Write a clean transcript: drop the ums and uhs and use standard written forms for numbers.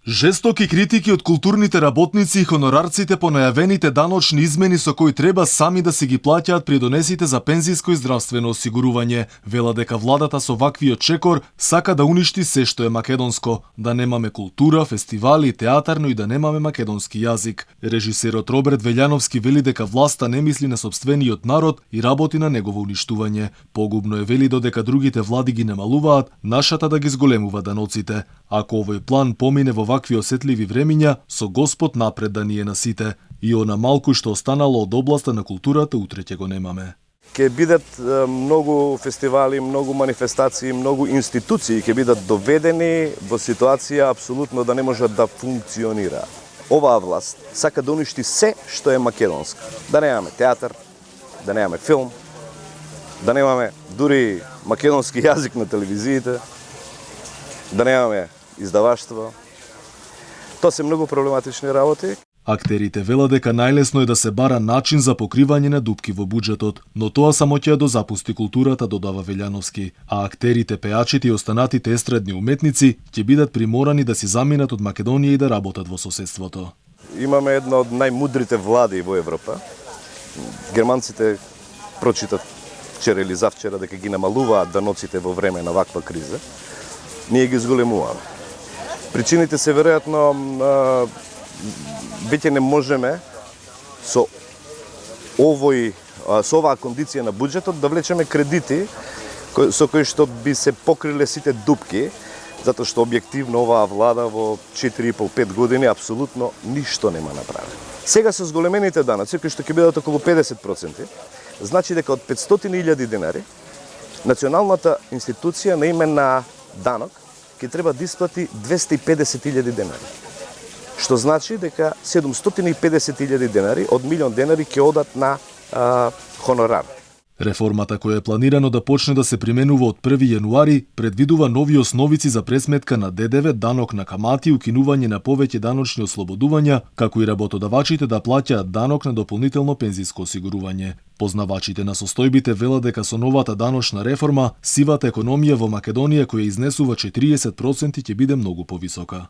Жестоки критики од културните работници и хонорарците по најавените даночни измени со кои треба сами да си ги плаќаат придонесите за пензиско и здравствено осигурување. Вела дека владата со ваквиот чекор сака да уништи се што е македонско, да немаме култура, фестивали и театар, но и да немаме македонски јазик. Режисерот Роберт Велјановски вели дека власта не мисли на сопствениот народ и работи на негово уништување. Погубно е вели додека другите влади ги намалуваат, нашата да ги зголемува даноците. Ако овој план помине во вакви осетливи времиња, со Господ напред да ни е на сите. И она малку што останало од областа на културата утре ќе го немаме. Ќе бидат многу фестивали, многу манифестации, многу институции ќе бидат доведени во ситуација апсолутно да не можат да функционира. Оваа власт сака да уништи се што е македонско. Да немаме театар, да немаме филм, да немаме дури македонски јазик на телевизиите, да немаме издаваштво. Тоа се многу проблематични работи. Актерите велат дека најлесно е да се бара начин за покривање на дупки во буџетот, но тоа само ќе ја дозапусти културата, додава Велјановски, а актерите, пеачите и останатите естрадни уметници ќе бидат приморани да си заминат од Македонија и да работат во соседството. Имаме една од најмудрите влади во Европа. Германците прочитат вчера или завчера дека ги намалуваат даноците во време на ваква криза. Ние ги зголемуваме. Причините се веројатно веќе не можеме со оваа кондиција на буџетот да влечеме кредити со кои што би се покриле сите дупки, затоа што објективно оваа влада во 4,5-5 години апсолутно ништо нема направено. Сега со зголемените даноци, кои што ќе бидат околу 50%, значи дека од 500.000 денари националната институција на име на данок ќе треба да исплати 250.000 денари. Што значи дека 750.000 денари од 1.000.000 денари ќе одат на хонорар. Реформата која е планирано да почне да се применува од 1 јануари предвидува нови основици за пресметка на ДДВ, данок на камати, укинување на повеќе даночни ослободувања, како и работодавачите да плаќаат данок на дополнително пензиско осигурување. Познавачите на состојбите велат дека со новата даночна реформа сивата економија во Македонија која изнесува 40% ќе биде многу повисока.